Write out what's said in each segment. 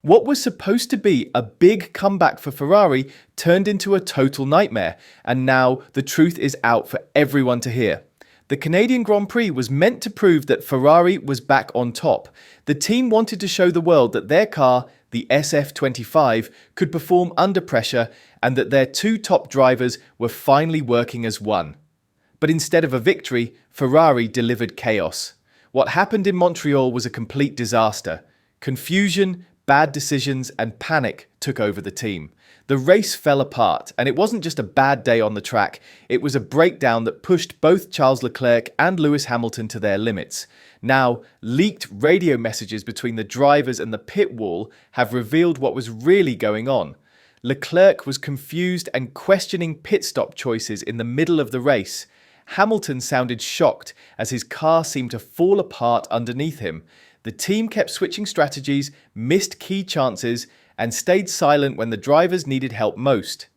What was supposed to be a big comeback for Ferrari turned into a total nightmare, and now the truth is out for everyone to hear. The Canadian Grand Prix was meant to prove that Ferrari was back on top. The team wanted to show the world that their car, the SF25, could perform under pressure and that their two top drivers were finally working as one. But instead of a victory, Ferrari delivered chaos. What happened in Montreal was a complete disaster. Confusion, bad decisions and panic took over the team. The race fell apart, and it wasn't just a bad day on the track, it was a breakdown that pushed both Charles Leclerc and Lewis Hamilton to their limits. Now, leaked radio messages between the drivers and the pit wall have revealed what was really going on. Leclerc was confused and questioning pit stop choices in the middle of the race. Hamilton sounded shocked as his car seemed to fall apart underneath him. The team kept switching strategies, missed key chances, and stayed silent when the drivers needed help most.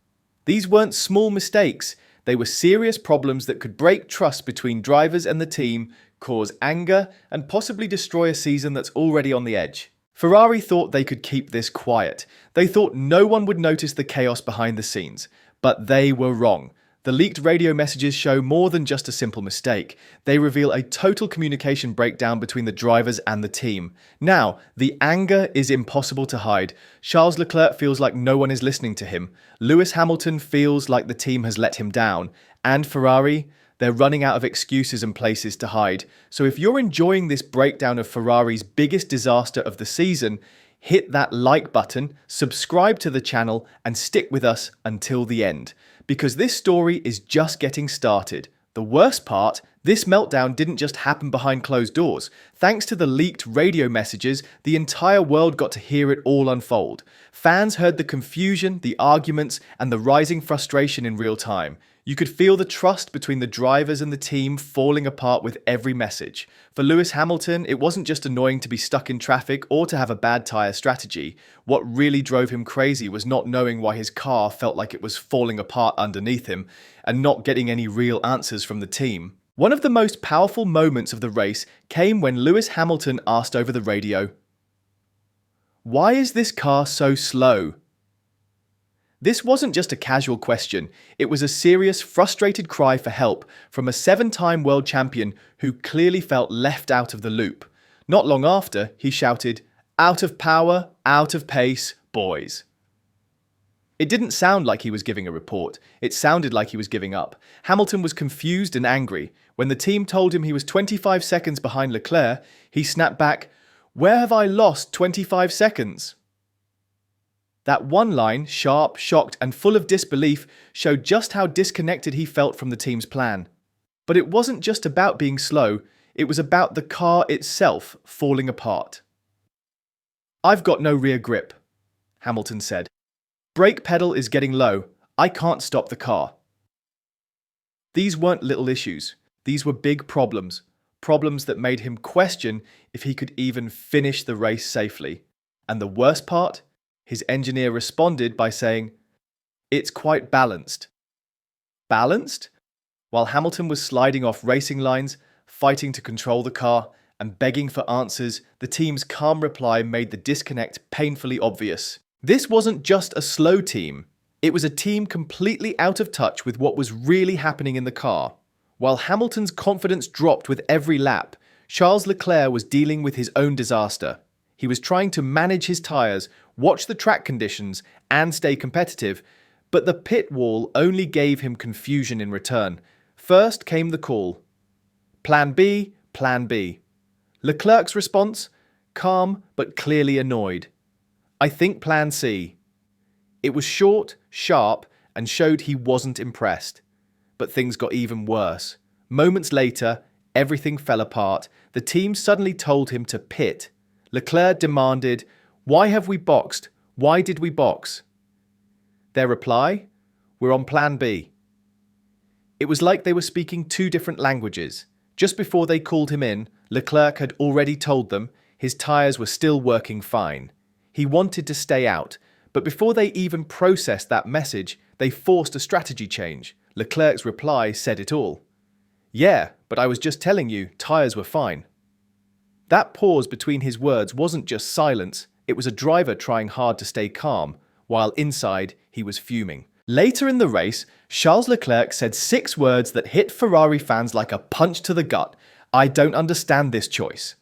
These weren't small mistakes, they were serious problems that could break trust between drivers and the team, cause anger, and possibly destroy a season that's already on the edge. Ferrari thought they could keep this quiet. They thought no one would notice the chaos behind the scenes. But they were wrong. The leaked radio messages show more than just a simple mistake. They reveal a total communication breakdown between the drivers and the team. Now, the anger is impossible to hide. Charles Leclerc feels like no one is listening to him. Lewis Hamilton feels like the team has let him down. And Ferrari, they're running out of excuses and places to hide. So if you're enjoying this breakdown of Ferrari's biggest disaster of the season, hit that like button, subscribe to the channel, and stick with us until the end. Because this story is just getting started. The worst part, this meltdown didn't just happen behind closed doors. Thanks to the leaked radio messages, the entire world got to hear it all unfold. Fans heard the confusion, the arguments, and the rising frustration in real time. You could feel the trust between the drivers and the team falling apart with every message. For Lewis Hamilton, it wasn't just annoying to be stuck in traffic or to have a bad tyre strategy. What really drove him crazy was not knowing why his car felt like it was falling apart underneath him and not getting any real answers from the team. One of the most powerful moments of the race came when Lewis Hamilton asked over the radio, "Why is this car so slow?" This wasn't just a casual question, it was a serious, frustrated cry for help from a 7-time world champion who clearly felt left out of the loop. Not long after, he shouted, "Out of power, out of pace, boys." It didn't sound like he was giving a report, it sounded like he was giving up. Hamilton was confused and angry. When the team told him he was 25 seconds behind Leclerc, he snapped back, "Where have I lost 25 seconds?" That one line, sharp, shocked, and full of disbelief, showed just how disconnected he felt from the team's plan. But it wasn't just about being slow, it was about the car itself falling apart. "I've got no rear grip," Hamilton said. "Brake pedal is getting low. I can't stop the car." These weren't little issues. These were big problems. Problems that made him question if he could even finish the race safely. And the worst part? His engineer responded by saying, "It's quite balanced." Balanced? While Hamilton was sliding off racing lines, fighting to control the car, and begging for answers, the team's calm reply made the disconnect painfully obvious. This wasn't just a slow team. It was a team completely out of touch with what was really happening in the car. While Hamilton's confidence dropped with every lap, Charles Leclerc was dealing with his own disaster. He was trying to manage his tyres, watch the track conditions, and stay competitive, but the pit wall only gave him confusion in return. First came the call. Plan B, Plan B. Leclerc's response? Calm, but clearly annoyed. "I think Plan C." It was short, sharp, and showed he wasn't impressed. But things got even worse. Moments later, everything fell apart. The team suddenly told him to pit. Leclerc demanded, "Why have we boxed? Why did we box?" Their reply? "We're on Plan B." It was like they were speaking two different languages. Just before they called him in, Leclerc had already told them his tyres were still working fine. He wanted to stay out, but before they even processed that message, they forced a strategy change. Leclerc's reply said it all. "Yeah, but I was just telling you, tyres were fine." That pause between his words wasn't just silence, it was a driver trying hard to stay calm, while inside he was fuming. Later in the race, Charles Leclerc said 6 words that hit Ferrari fans like a punch to the gut. "I don't understand this choice."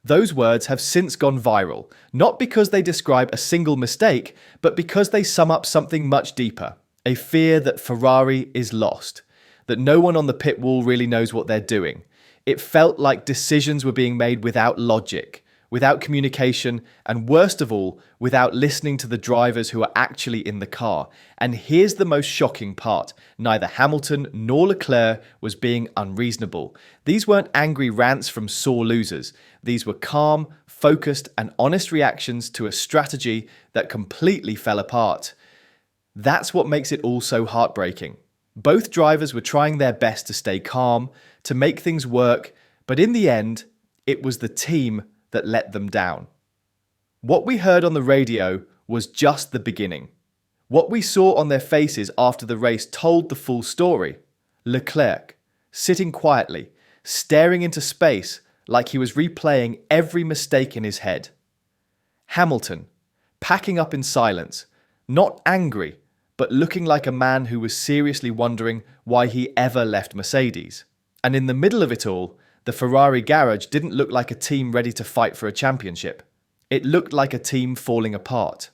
Those words have since gone viral, not because they describe a single mistake, but because they sum up something much deeper. A fear that Ferrari is lost, that no one on the pit wall really knows what they're doing. It felt like decisions were being made without logic, without communication, and worst of all, without listening to the drivers who are actually in the car. And here's the most shocking part. Neither Hamilton nor Leclerc was being unreasonable. These weren't angry rants from sore losers. These were calm, focused, and honest reactions to a strategy that completely fell apart. That's what makes it all so heartbreaking. Both drivers were trying their best to stay calm, to make things work, but in the end, it was the team that let them down. What we heard on the radio was just the beginning. What we saw on their faces after the race told the full story. Leclerc, sitting quietly, staring into space like he was replaying every mistake in his head. Hamilton, packing up in silence, not angry, but looking like a man who was seriously wondering why he ever left Mercedes. And in the middle of it all, the Ferrari garage didn't look like a team ready to fight for a championship. It looked like a team falling apart.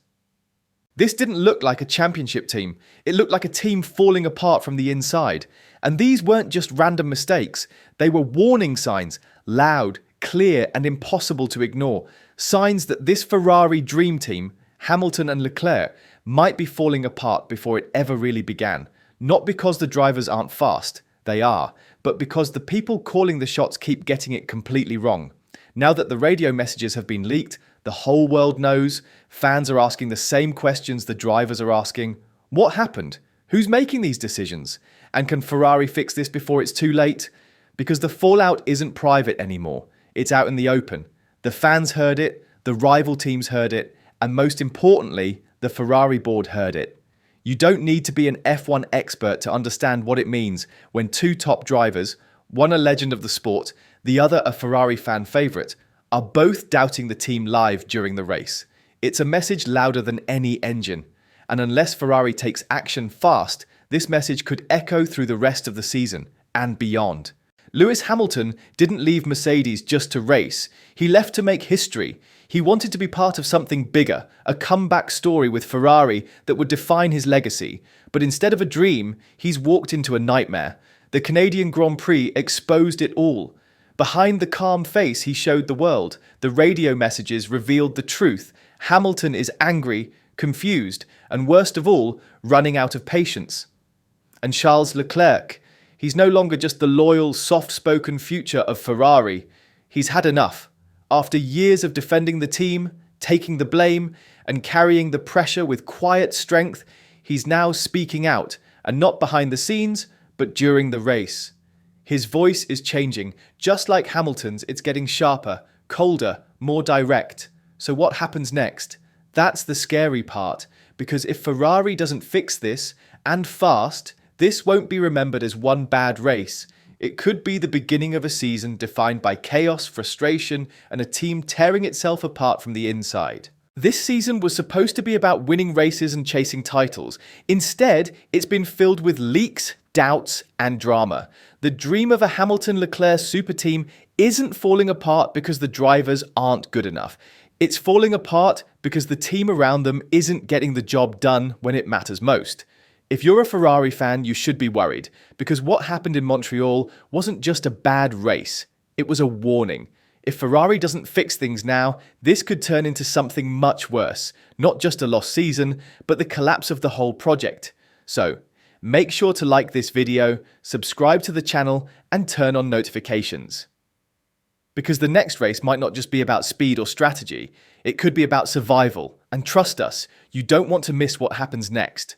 This didn't look like a championship team. It looked like a team falling apart from the inside. And these weren't just random mistakes. They were warning signs, loud, clear, and impossible to ignore. Signs that this Ferrari dream team, Hamilton and Leclerc, might be falling apart before it ever really began. Not because the drivers aren't fast, they are, but because the people calling the shots keep getting it completely wrong. Now that the radio messages have been leaked, the whole world knows, fans are asking the same questions the drivers are asking. What happened? Who's making these decisions? And can Ferrari fix this before it's too late? Because the fallout isn't private anymore. It's out in the open. The fans heard it, the rival teams heard it, and most importantly, the Ferrari board heard it. You don't need to be an F1 expert to understand what it means when 2 top drivers, one a legend of the sport, the other a Ferrari fan favourite, are both doubting the team live during the race. It's a message louder than any engine, and unless Ferrari takes action fast, this message could echo through the rest of the season and beyond. Lewis Hamilton didn't leave Mercedes just to race. He left to make history. He wanted to be part of something bigger, a comeback story with Ferrari that would define his legacy. But instead of a dream, he's walked into a nightmare. The Canadian Grand Prix exposed it all. Behind the calm face he showed the world, the radio messages revealed the truth. Hamilton is angry, confused, and worst of all, running out of patience. And Charles Leclerc, he's no longer just the loyal, soft-spoken future of Ferrari. He's had enough. After years of defending the team, taking the blame, and carrying the pressure with quiet strength, he's now speaking out, and not behind the scenes, but during the race. His voice is changing. Just like Hamilton's, it's getting sharper, colder, more direct. So what happens next? That's the scary part, because if Ferrari doesn't fix this, and fast, this won't be remembered as one bad race. It could be the beginning of a season defined by chaos, frustration, and a team tearing itself apart from the inside. This season was supposed to be about winning races and chasing titles. Instead, it's been filled with leaks, doubts, and drama. The dream of a Hamilton-Leclerc super team isn't falling apart because the drivers aren't good enough. It's falling apart because the team around them isn't getting the job done when it matters most. If you're a Ferrari fan, you should be worried, because what happened in Montreal wasn't just a bad race, it was a warning. If Ferrari doesn't fix things now, this could turn into something much worse, not just a lost season, but the collapse of the whole project. So, make sure to like this video, subscribe to the channel, and turn on notifications. Because the next race might not just be about speed or strategy, it could be about survival, and trust us, you don't want to miss what happens next.